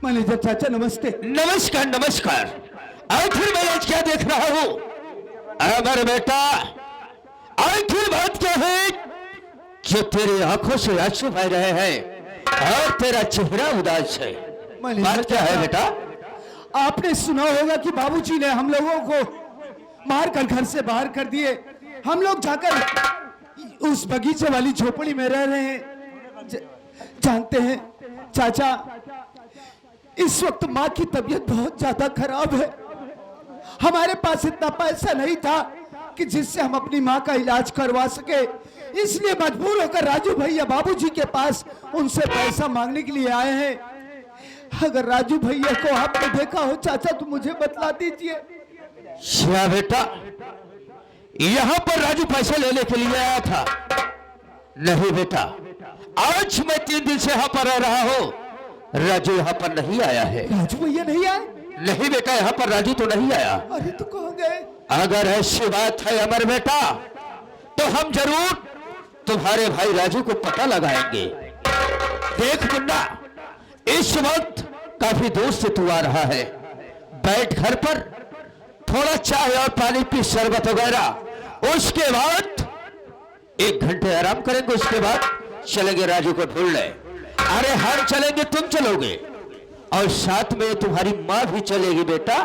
Manager चाचा नमस्ते। नमस्कार नमस्कार। आखिर मैं आज क्या देख रहा हूँ? अमर बेटा, आखिर बात क्या है जो तेरी आंखों से आंसू बह रहे हैं और तेरा चेहरा उदास है? बात क्या है बेटा? आपने सुना होगा कि बाबूजी ने हम लोगों को मारकर घर से बाहर कर दिए। हम लोग जाकर उस बगीचे वाली झोपड़ी में रह रहे हैं। जानते हैं चाचा, इस वक्त माँ की तबीयत बहुत ज्यादा खराब है। हमारे पास इतना पैसा नहीं था कि जिससे हम अपनी माँ का इलाज करवा सके, इसलिए मजबूर होकर राजू भैया बाबूजी के पास उनसे पैसा मांगने के लिए आए हैं। अगर राजू भैया को आपने देखा हो चाचा तो मुझे बतला दीजिए। क्या बेटा, यहाँ पर राजू पैसे लेने के लिए आया था? नहीं बेटा, आज मैं 3 दिन से यहाँ पर रह रहा हूँ, राजू यहाँ पर नहीं आया है। राजू भैया नहीं आए? नहीं बेटा, यहाँ पर राजू तो नहीं आया। अरे तो कहाँ गए? अगर ऐसी बात है अमर बेटा, तो हम जरूर तुम्हारे भाई राजू को पता लगाएंगे। देख मुन्ना, इस वक्त काफी दूर से तू आ रहा है। बैठ घर पर, थोड़ा चाय और पानी पी, शरबत वगैरह। उसके बाद 1 घंटे आराम करेंगे, उसके बाद चलेंगे राजू को ढूंढने। अरे हम चलेंगे, तुम चलोगे और साथ में तुम्हारी माँ भी चलेगी बेटा।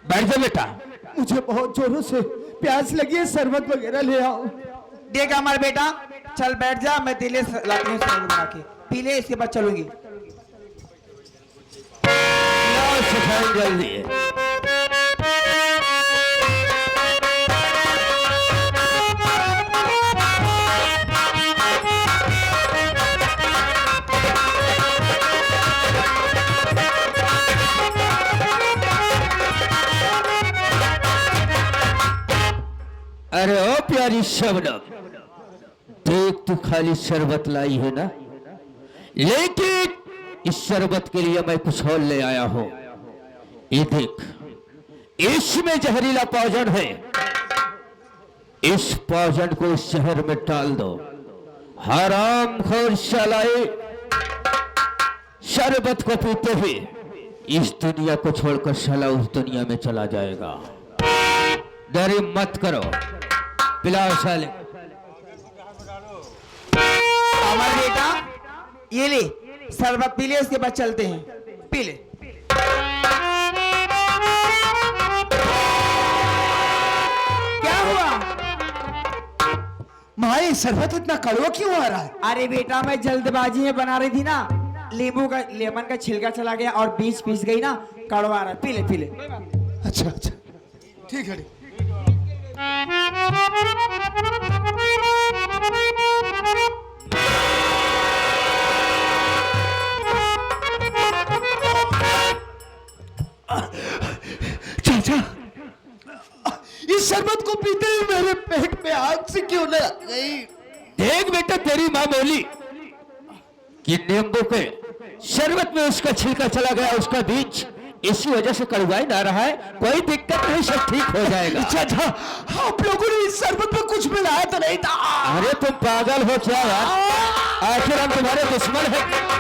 बैठ जा बेटा। मुझे बहुत जोरों से प्यास लगी है, शरबत वगैरह ले आओ। देख हमारा बेटा, चल बैठ जा, मैं दिले लाती हूँ शरबत बना के पी ले, इसके बाद चलूंगी। जल्दी। अरे ओ प्यारी शबनम, देख तू खाली शरबत लाई है ना, लेकिन इस शरबत के लिए मैं कुछ और ले आया हूं। ये देख, इसमें जहरीला पॉइजन है। इस पॉइजन को इस शहर में डाल दो। हरामखोर साले, शरबत को पीते हुए इस दुनिया को छोड़कर साला उस दुनिया में चला जाएगा। डरे मत करो, पिलाओ साले। हमारा बेटा, ये ले शरबत पी ले, इसके बाद चलते हैं। पी ले। क्या हुआ? माँ, ये शरबत इतना कड़वा क्यों आ रहा है? अरे बेटा, मैं जल्दबाजी में बना रही थी ना, लेमन का छिलका चला गया और बीज पीस गई ना, कड़वा आ रहा है। पी ले पी ले। अच्छा अच्छा, ठीक है। चाचा, इस शरबत को पीते ही मेरे पेट में आग से क्यों न गई? देख बेटा, तेरी माँ बोली कि नींबू के शरबत में उसका छिलका चला गया, उसका बीज, इसी वजह से कड़वाई ना रहा है। कोई दिक्कत नहीं, सब ठीक हो जाएगा। चाचा, आप लोगों ने इस शरबत में कुछ मिलाया तो नहीं था? अरे तुम पागल हो क्या यार, आखिर हम तुम्हारे दुश्मन हैं।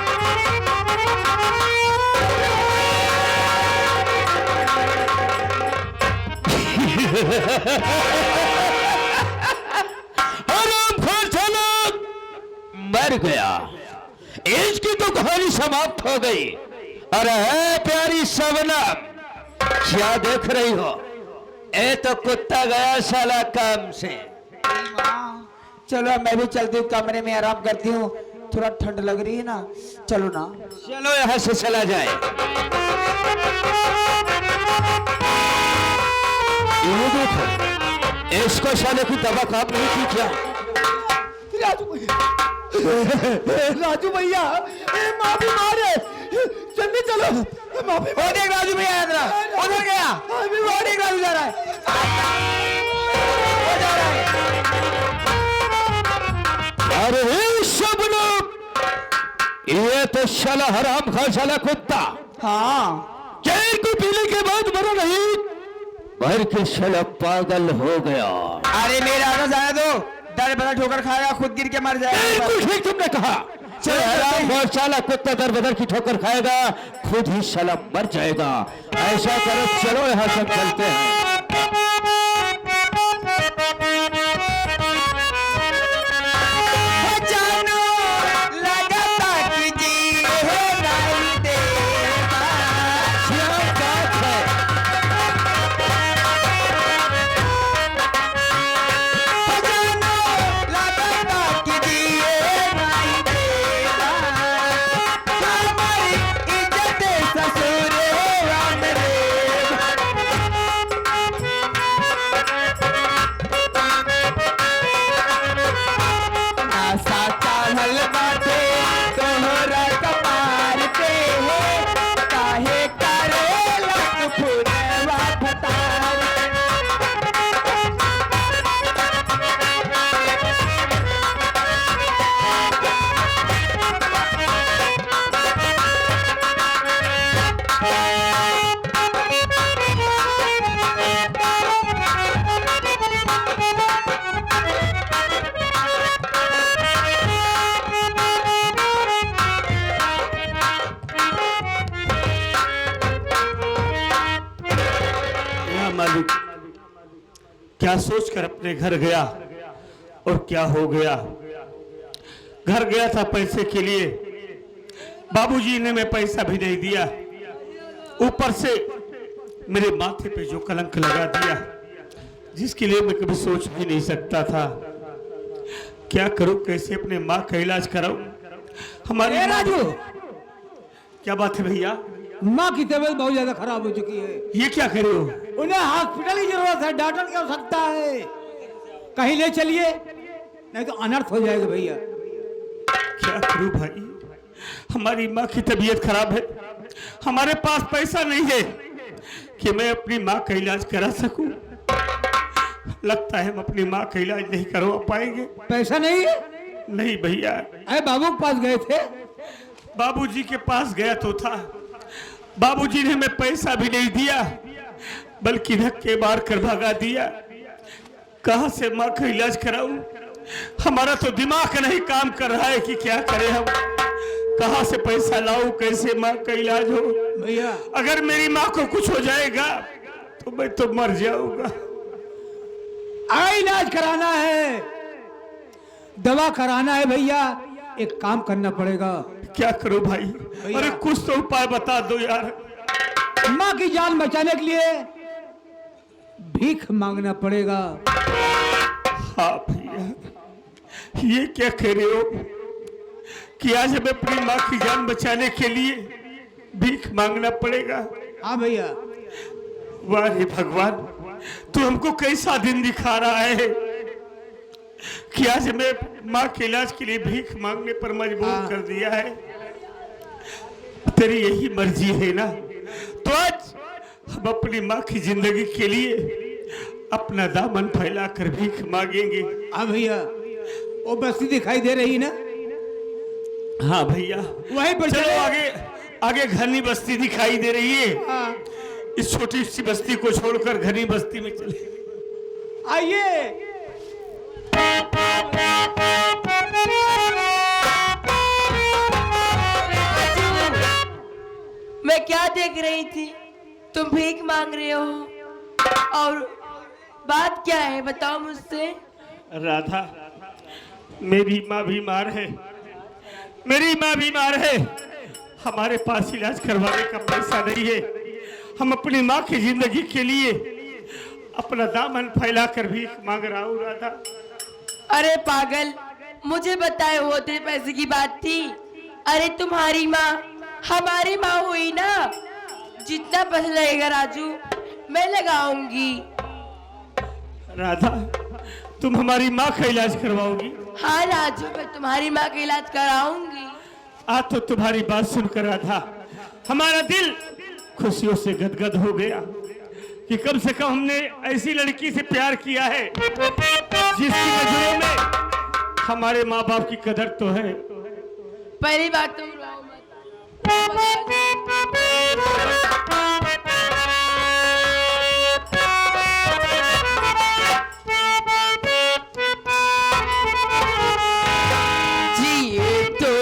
मर गया, इसकी तो कहानी समाप्त हो गई। अरे है प्यारी शबनम, क्या देख रही हो? ए तो कुत्ता गया साला काम से। चलो मैं भी चलती हूँ, कमरे में आराम करती हूँ, थोड़ा ठंड लग रही है ना। चलो ना, चलो यहाँ से चला जाए। ये देखो, इसको साले की दवा काम नहीं की क्या? राजू भैया, राजू भैया, माँ बीमार है, जल्दी चलो। माँ बीमार। देख राजू भैया उधर गया, वो देख राजू जा रहा है, वो जा रहा है। अरे सब लोग, ये तो साला हराम खा साला कुत्ता। हाँ, चैन को पीने के बाद मरा नहीं, भर के साला पागल हो गया। अरे मेरा आगे जाने दो, दर बदर ठोकर खाएगा, खुद गिर के मर जाएगा। ठीक तुमने कहा, चल हराम और साला कुत्ता दर बदर की ठोकर खाएगा, खुद ही साला मर जाएगा। ऐसा करो, चलो यहाँ सब चलते हैं। मालिक, क्या सोचकर अपने घर गया और क्या हो गया। घर गया था पैसे के लिए, बाबूजी ने मैं पैसा भी नहीं दिया, ऊपर से मेरे माथे पे जो कलंक लगा दिया जिसके लिए मैं कभी सोच भी नहीं सकता था। क्या करूं, कैसे अपने माँ का इलाज कराऊं। हमारी राजू, क्या बात है भैया? माँ की तबीयत बहुत ज्यादा खराब हो चुकी है। ये क्या करे हो? उन्हें हॉस्पिटल की जरूरत है, डॉक्टर की आवश्यकता है। कहीं ले चलिए, नहीं तो अनर्थ हो जाएगा भैया। क्या करूं भाई, हमारी माँ की तबीयत खराब है, हमारे पास पैसा नहीं है कि मैं अपनी माँ का इलाज करा सकूं। लगता है हम अपनी माँ का इलाज नहीं करवा पाएंगे। पैसा नहीं है? नहीं भैया। अरे बाबू के पास गए थे? बाबूजी के पास गया तो था, बाबूजी ने हमें पैसा भी नहीं दिया बल्कि धक्के मार कर भगा दिया। कहां से माँ का इलाज कराऊं? हमारा तो दिमाग नहीं काम कर रहा है कि क्या करें हम। कहां से पैसा लाऊं, कैसे माँ का इलाज हो। भैया अगर मेरी माँ को कुछ हो जाएगा तो मैं तो मर जाऊंगा। इलाज कराना है, दवा कराना है भैया, एक काम करना पड़ेगा। क्या करो भाई? अरे कुछ तो उपाय बता दो यार। माँ की जान बचाने के लिए भीख मांगना पड़ेगा। हाँ भैया, ये क्या कह रहे हो कि आज हमें अपनी माँ की जान बचाने के लिए भीख मांगना पड़ेगा? हाँ भैया। वाह रे भगवान, तू हमको कैसा दिन दिखा रहा है कि आज हमें माँ के इलाज के लिए भीख मांगने पर मजबूर कर दिया है। तेरी यही मर्जी है ना, तो आज हम अपनी माँ की जिंदगी के लिए अपना दामन फैला कर भीख मांगेंगे। हाँ भैया, वो बस्ती दिखाई दे रही ना? हाँ भैया, वहीं पर चलो आगे। आगे घनी बस्ती दिखाई दे रही है। हाँ। इस छोटी सी बस्ती को छोड़कर घनी बस्ती में चले आइए। मैं क्या देख रही थी, तुम भीख मांग रहे हो, और बात क्या है बताओ मुझसे। राधा, मेरी माँ बीमार है, मेरी माँ बीमार है, हमारे पास इलाज करवाने का पैसा नहीं है। हम अपनी माँ की जिंदगी के लिए अपना दामन फैलाकर भीख मांग रहा हूँ। राधा, अरे पागल, मुझे बताए होते पैसे की बात थी। अरे तुम्हारी माँ हमारी माँ हुई ना, जितना पैसा लगेगा राजू मैं लगाऊंगी। राधा, तुम हमारी माँ का इलाज करवाओगी? हाँ राजू, मैं तुम्हारी माँ का इलाज कराऊंगी। आज तो तुम्हारी बात सुनकर राधा हमारा दिल खुशियों से गदगद हो गया कि कम से कम हमने ऐसी लड़की से प्यार किया है जिसकी नजरों में हमारे माँ बाप की कदर तो है। पहली बात तुम रोओ मत। जिए तो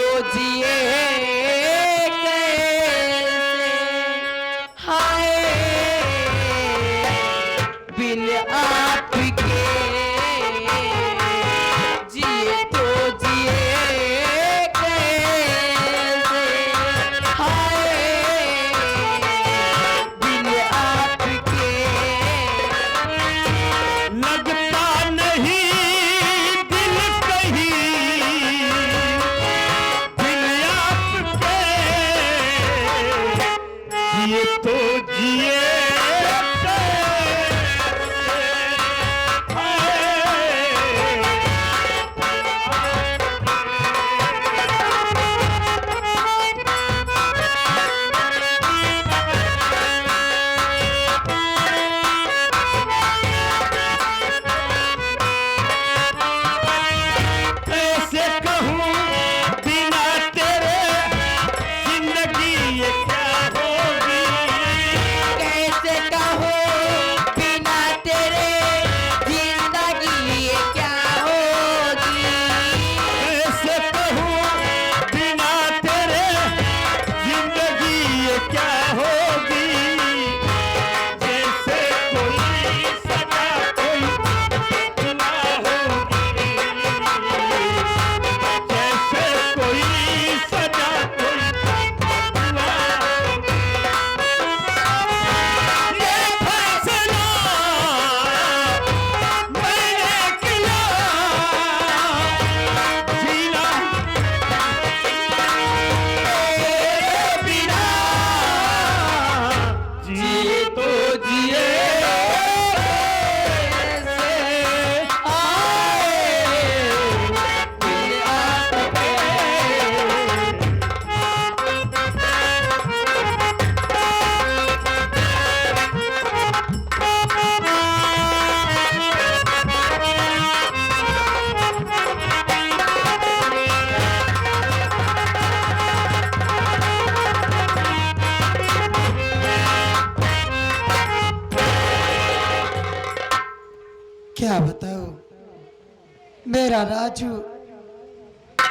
मेरा राजू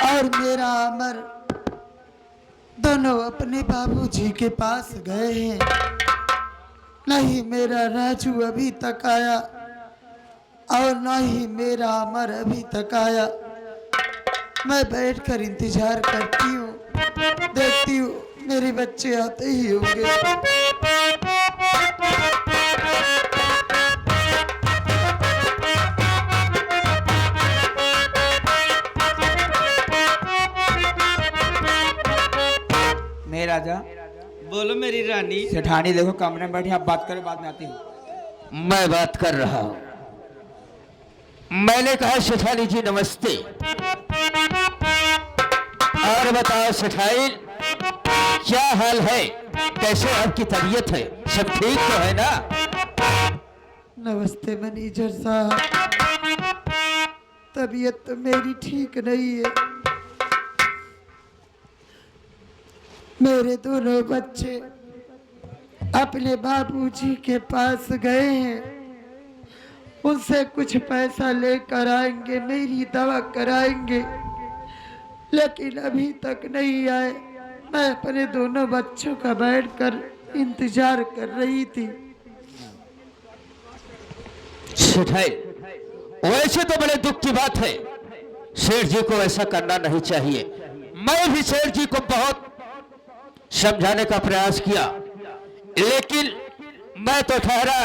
और मेरा अमर दोनों अपने बाबूजी के पास गए हैं। नहीं मेरा राजू अभी तक आया और न ही मेरा अमर अभी तक आया। मैं बैठकर इंतजार करती हूँ, देखती हूँ मेरे बच्चे आते ही होंगे। मेरा राजा बोलो मेरी रानी। सेठानी देखो कमरे में बैठी, आप बात करो, बाद में आती हूँ। मैं बात कर रहा हूं। मैंने कहा सेठानी जी नमस्ते। और बताओ सेठाई, क्या हाल है, कैसे आपकी तबीयत है, सब ठीक तो है ना? नमस्ते मैनेजर साहब, तबीयत तो मेरी ठीक नहीं है। मेरे दोनों बच्चे अपने बाबूजी के पास गए हैं, उनसे कुछ पैसा लेकर आएंगे, मेरी दवा कराएंगे, लेकिन अभी तक नहीं आए। मैं अपने दोनों बच्चों का बैठकर इंतजार कर रही थी। सेठाई, वैसे तो बड़े दुख की बात है, शेठ जी को ऐसा करना नहीं चाहिए। मैं भी शेठ जी को बहुत समझाने का प्रयास किया, लेकिन मैं तो ठहरा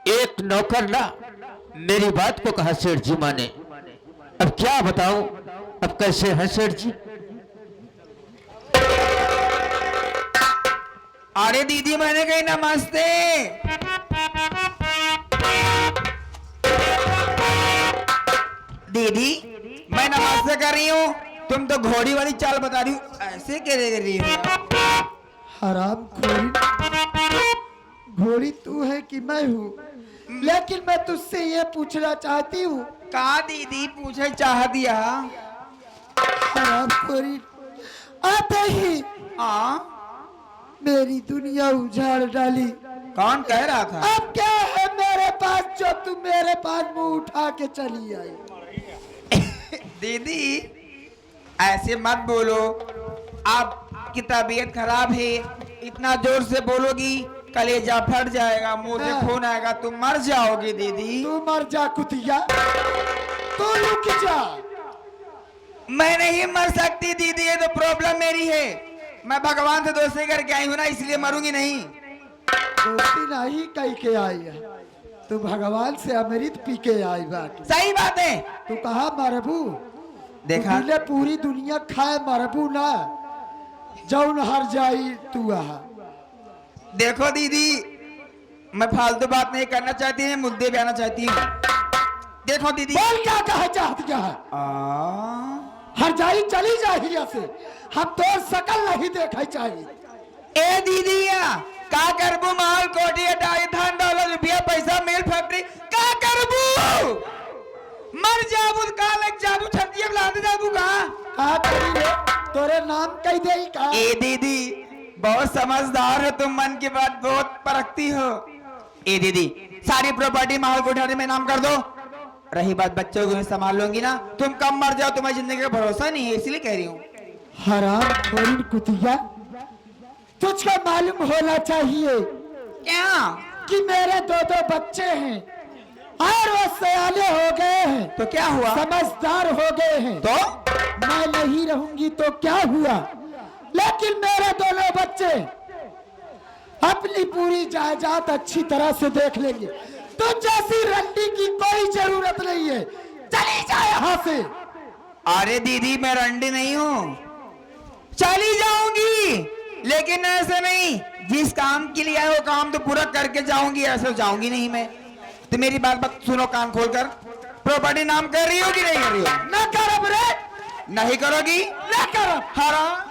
एक नौकर ना, मेरी बात को कहा सेठ जी माने। अब क्या बताऊं, अब कैसे हैं सेठ जी? अरे दीदी मैंने कही नमस्ते। दीदी मैं नमस्ते कर रही हूँ, तुम तो घोड़ी वाली चाल बता रही हो, ऐसे कैसे कर रही हो? हराम खोरी, घोड़ी तू है कि मैं हूँ? लेकिन मैं तुझसे ये पूछना चाहती हूँ। कहा दीदी पूछे चाह दिया। हराम खोरी, आते ही हाँ मेरी दुनिया उजाड़ डाली। कौन कह रहा था? अब क्या है मेरे पास जो तू मेरे पास मुंह उठा के चली आई? दीदी ऐसे मत बोलो, आपकी तबीयत खराब है, इतना जोर से बोलोगी कलेजा फट जाएगा, मुंह से खून आएगा, तुम मर जाओगी दीदी। तू मर जा कुतिया, तू रुक जा। मैं नहीं मर सकती दीदी, ये तो प्रॉब्लम मेरी है। मैं भगवान से दोस्ती करके आई हूँ ना, इसलिए मरूंगी नहीं। दोस्ती नहीं कही के आई है, तू भगवान से अमृत पी के आई बात। सही बात है। तू कहा मरबू? देखा तू पूरी दुनिया खाए मरबू ना, जौन हर जाई तू आहा। देखो दीदी, मैं फालतू बात नहीं करना चाहती, मैं मुद्दे पे आना चाहती हूँ। देखो दीदी, बोल क्या कहा चाहती क्या है? हर जाई चली जाए से, हम तो शकल नहीं देखा चाहिए। ए दीदी का करबू, माल कोटी अटाई धन दौलत रुपया पैसा मेल फैक्ट्री का करबू? मर जाबू का लग जाबू, छतिया लाद जाबू का करी रे? तोरे नाम कह दे का? ए दीदी बहुत समझदार हो तुम, मन की बात बहुत परखती हो। ए दीदी सारी प्रॉपर्टी माल कोठारी में नाम कर दो, रही बात बच्चों को संभाल लूंगी ना। तुम कब मर जाओ तुम्हारी जिंदगी का भरोसा नहीं है, इसलिए कह रही हूँ। हराम खोरी कुतिया, तुझको मालूम होना चाहिए क्या कि मेरे दो बच्चे हैं और वो सयाने हो गए हैं, तो क्या हुआ? समझदार हो गए हैं। तो मैं नहीं रहूंगी तो क्या हुआ, लेकिन मेरे दोनों बच्चे अपनी पूरी जायदाद अच्छी तरह से देख लेंगे। तुम जैसी रंडी की कोई जरूरत नहीं है, चली जा यहाँ से। अरे दीदी मैं रंडी नहीं हूँ, चली जाऊंगी, लेकिन ऐसे नहीं। जिस काम के लिए आए वो काम तो पूरा करके जाऊंगी, ऐसे जाऊंगी नहीं मैं। तो मेरी बात सुनो कान खोलकर, प्रॉपर्टी नाम कर रही हो कि नहीं कर रही हो? न करब रे, नहीं करोगी? न करब। हराम।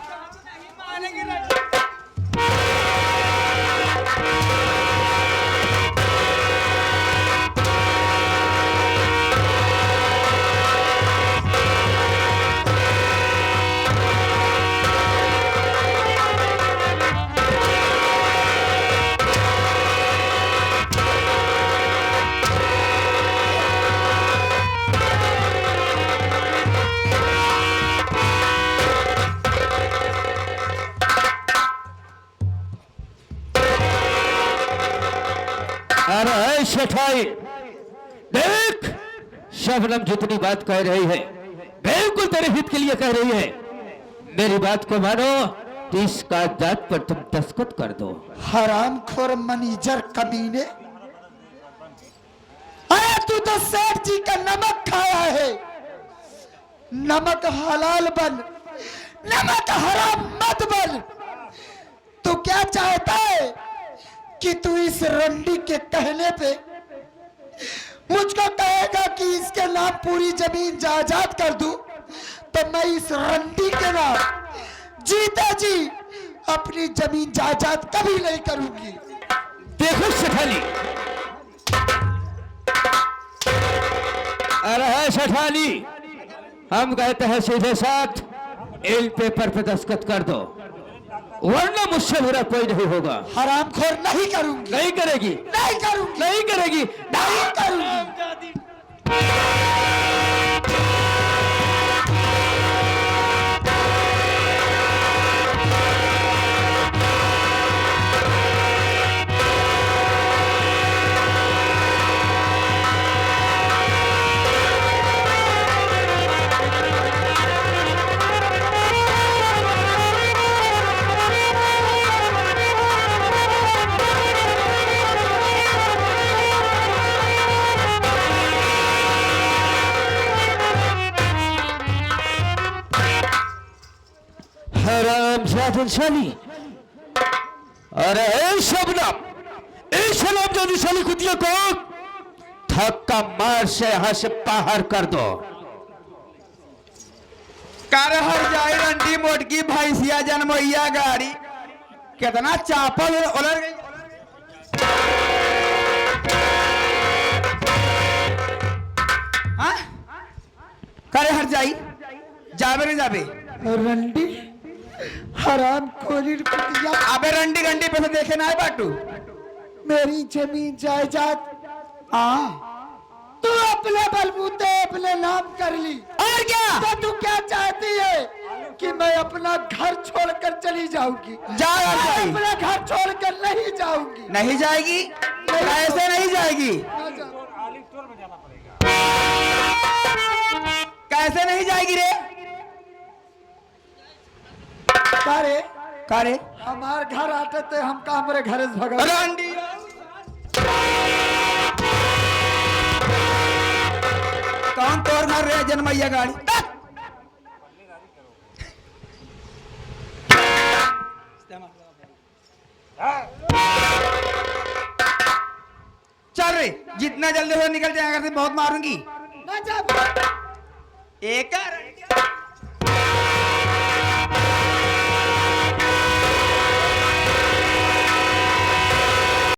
सेठाई, देख शबनम जितनी बात कह रही है बिल्कुल तेरे हित के लिए कह रही है। मेरी बात को मानो तो इस कागजात पर तुम दस्तखत कर दो। हरामखोर मैनेजर कमीने, अरे तू तो सेठ जी का नमक खाया है। नमक हलाल बन, नमक हराम मत बन। तू क्या चाहता है कि तू इस रंडी के कहने पे मुझको कहेगा कि इसके नाम पूरी जमीन जायदाद कर दूं, तो मैं इस रंडी के नाम जीता जी अपनी जमीन जायदाद कभी नहीं करूंगी। देखो सेठानी, अरे सेठानी, हम कहते हैं सीधे साथ इन पेपर पे दस्तखत कर दो, वरना मुझसे बुरा कोई नहीं होगा। हरामखोर नहीं करूंगी। नहीं करेगी, नहीं करूंगी। नहीं करेगी, नहीं करूंगी। शबनम, अरे शबनम, इस शबनम जो निशानी कुतिया को धक्का मार से यहां से बाहर कर दो। कर हर जाए रंडी मोटकी भैंसिया जनमैया गाड़ी, कितना चापल उलर गई। हाँ? करे हर जाई, जाबे नहीं जाबे। रंडी हराम खोरी कुतिया, अबे रंडी रंडी पैसे देखे ना है बाटू। मेरी जमीन जायदाद तू अपने बलबूते अपने नाम कर ली। और क्या? तो तू क्या चाहती है कि मैं अपना घर छोड़कर चली जाऊंगी? जा यार मैं जाई। अपना घर छोड़कर नहीं जाऊंगी। नहीं जाएगी, ऐसे नहीं जाएगी। कैसे नहीं जाएगी रे? कारे कारे हमारे घर आते थे, हम का हमारे घर से भगा। रंडी कौन तोर घर रे जनमैया गाड़ी? चल रे, जितना जल्दी हो निकल जाएगा, बहुत मारूंगी। ना जा। एक